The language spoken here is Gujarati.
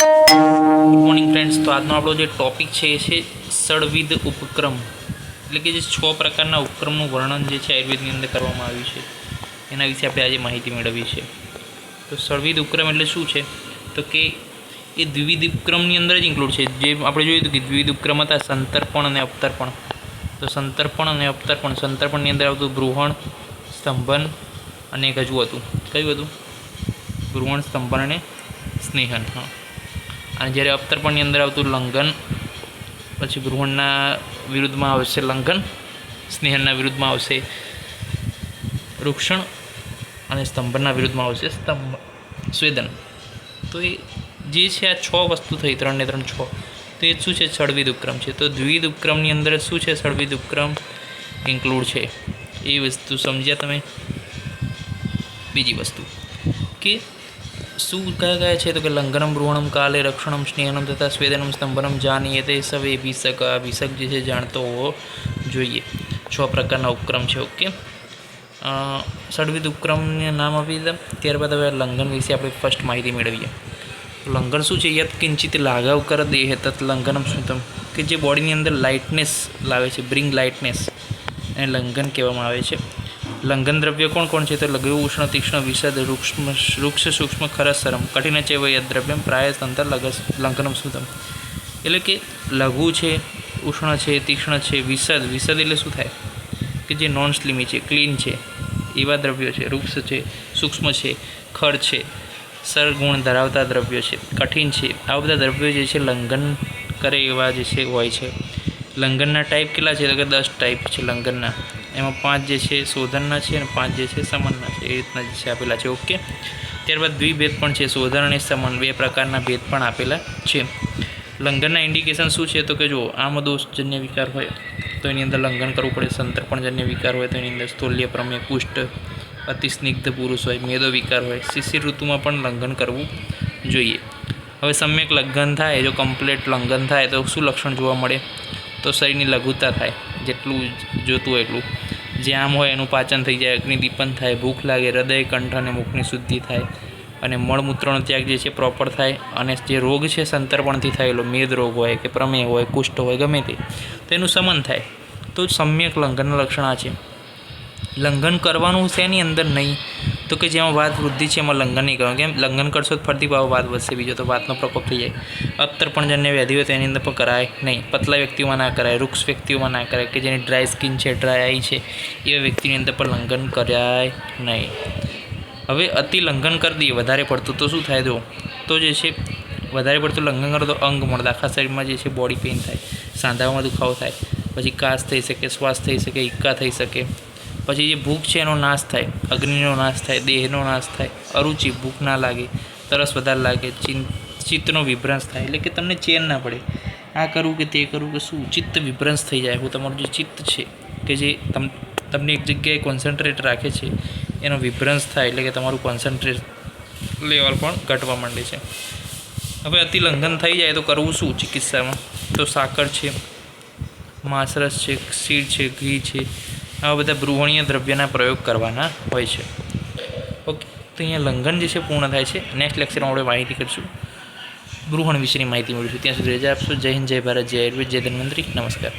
Good morning friends. તો આજનો આપણો જે ટૉપિક છે એ છે ષડવિધ ઉપક્રમ, એટલે કે જે 6 પ્રકારના ઉપક્રમનું વર્ણન જે છે આયુર્વેદની અંદર કરવામાં આવ્યું છે એના વિશે આપણે આજે માહિતી મેળવી છે. તો ષડવિધ ઉપક્રમ એટલે શું છે? તો કે એ દ્વિવિધ ઉપક્રમની અંદર જ ઇન્ક્લુડ છે. જે આપણે જોયું હતું કે દ્વિવિધ ઉપક્રમ હતા સંતર્પણ અને અવતર્પણ. તો સંતર્પણ અને અવતર્પણ, સંતર્પણની અંદર આવતું ભ્રૂહણ, સ્તંભન અને એક હજુ હતું, કયું હતું? ભ્રૂહણ, સ્તંભન અને સ્નેહન. હા. અને જ્યારે અવતર્પણની અંદર આવતું લંઘન, પછી ભ્રૂહણના વિરુદ્ધમાં આવશે લંઘન, સ્નેહનના વિરુદ્ધમાં આવશે રૂક્ષણ અને સ્તંભનના વિરુદ્ધમાં આવશે સ્વેદન. તો એ જે છે આ 6 વસ્તુ થઈ, 3 ને 3 6. તો એ શું છે? ષડવિધ ઉપક્રમ છે. તો દ્વિવિધ ઉપક્રમની અંદર શું છે? ષડવિધ ઉપક્રમ ઇન્ક્લુડ છે. એ વસ્તુ સમજ્યા તમે? બીજી વસ્તુ કે શું કયા છે? તો કે લંઘનમ, ભ્રૂહણમ, કાલે, રક્ષણમ, સ્નેહનમ તથા સ્વેદનમ, સ્તંભનમ જાનીયતે સવે ભીષક. આ ભીષક જે છે જાણતો હોવો જોઈએ. 6 પ્રકારના ઉપક્રમ છે. ઓકે, ષડવિધ ઉપક્રમને નામ આપી દીધા. ત્યારબાદ હવે લંઘન વિશે આપણે ફર્સ્ટ માહિતી મેળવીએ. લંઘન શું છે? યત કિંચિત લાઘવ કર દેહ તત લંઘનમ સ્મૃતમ, કે જે બોડીની અંદર લાઇટનેસ લાવે છે, બ્રિંગ લાઇટનેસ, એને લંઘન કહેવામાં આવે છે. લંઘન દ્રવ્ય કોણ છે? તો લઘુ, ઉષ્ણ, તીક્ષ્ણ, વિશદ, વૃક્ષ, સૂક્ષ્મ, ખરસરમ, કઠિન ચેવ યદ દ્રવ્યમ પ્રાય તંત્ર લંઘનમ સ્મૃતમ. એટલે કે લઘુ છે, ઉષ્ણ છે, તીક્ષ્ણ છે, વિશદ. વિશદ એટલે શું થાય? કે જે નોન સ્લીમી છે, ક્લીન છે, એવા દ્રવ્યો છે. વૃક્ષ છે, સૂક્ષ્મ છે, ખર છે, સરગુણ ધરાવતા દ્રવ્યો છે, કઠિન છે. આવા બધા દ્રવ્યો જે છે લંઘન કરે એવા જે છે હોય છે. લંઘનના ટાઈપ કેટલા છે? તો કે 10 ટાઈપ છે લંઘનના. એમાં 5 જે છે શોધનના છે અને 5 જે છે સમનના છે. એ રીતના જે છે આપેલા છે. ઓકે, ત્યારબાદ દ્વિભેદ પણ છે. શોધન અને સમન 2 પ્રકારના ભેદ પણ આપેલા છે. લંઘનના ઇન્ડિકેશન શું છે? તો કે જો આમદોષજન્ય વિકાર હોય તો એની અંદર લંઘન કરવું પડે. સંતર્પણજન્ય વિકાર હોય તો એની અંદર સ્થૂલ્ય, પ્રમેય, કુષ્ઠ, અતિસ્નિગ્ધ પુરુષ હોય, મેદો વિકાર હોય, શિશિર ઋતુમાં પણ લંઘન કરવું જોઈએ. હવે સમ્યક લંઘન થાય, જો કમ્પ્લીટ લંઘન થાય તો શું લક્ષણ જોવા મળે? તો શરીરની લઘુતા થાય, જેટલું જોતું હોય એટલું. જે આમ હોય એનું પાચન થઈ જાય, અગ્નિદીપન થાય, ભૂખ લાગે, હૃદય, કંઠ અને મુખની શુદ્ધિ થાય, અને મળમૂત્રનો ત્યાગ જે છે પ્રોપર થાય. અને જે રોગ છે સંતર્પણથી થયેલો, મેદ રોગ હોય કે પ્રમેય હોય, કુષ્ઠ હોય, ગમે તે, તો એનું શમન થાય. તો સમ્યક લંઘનના લક્ષણ આ છે. લંઘન કરવાનું છે એની અંદર નહીં, તો કે જેમાં વાત વૃદ્ધિ છે એમાં લંઘન નહીં કરવાનું. કેમ? લંઘન કરશો તો ફરતી ભાવ વાત વધશે, બીજો તો વાતનો પ્રકોપ થઈ જાય. અવતર્પણજન્ય વ્યાધિ હોય તો એની અંદર પણ કરાય નહીં. પતલા વ્યક્તિઓમાં ના કરાય, વૃક્ષ વ્યક્તિઓમાં ના કરાય, કે જેની ડ્રાય સ્કિન છે, ડ્રાય આઈ છે, એવા વ્યક્તિની અંદર પણ લંઘન કરાય નહીં. હવે અતિ લંઘન કરી દઈએ વધારે પડતું તો શું થાય? તો જે છે વધારે પડતું લંઘન કરો તો અંગ મળે, આખા શરીરમાં જે છે બોડી પેઇન થાય, સાંધામાં દુખાવો થાય, પછી કાશ થઈ શકે, શ્વાસ થઈ શકે, હિક્કા થઈ શકે. પછી જે ભૂખ છે એનો નાશ થાય, અગ્નિનો નાશ થાય, દેહનો નાશ થાય, અરુચિ, ભૂખ ના લાગે, તરસ વધારે લાગે, ચિત્તનો વિભ્રંશ થાય, એટલે કે તમને ચેન ના પડે, આ કરવું કે તે કરવું કે શું, ચિત્ત વિભ્રંશ થઈ જાય. હું તમારું જે ચિત્ત છે કે જે તમને એક જગ્યાએ કોન્સન્ટ્રેટ રાખે છે એનો વિભ્રંશ થાય, એટલે કે તમારું કોન્સન્ટ્રેટ લેવલ પણ ઘટવા માંડે છે. હવે અતિ લંઘન થઈ જાય તો કરવું શું ચિકિત્સામાં? તો સાકર છે, માંસરસ છે, ક્ષીર છે, ઘી છે, આવા બધા ભ્રૂહણીય દ્રવ્યના પ્રયોગ કરવાના હોય છે. ઓકે, તો અહીંયા લંઘન જે છે પૂર્ણ થાય છે. નેક્સ્ટ લેક્ચરમાં આપણે માહિતી કરીશું, ભ્રૂહણ વિશેની માહિતી મેળવીશું. ત્યાં સુધી રજા આપશો. જય હિન્દ, જય ભારત, જય આયુર્વેદ, જય ધન્વંતરી. નમસ્કાર.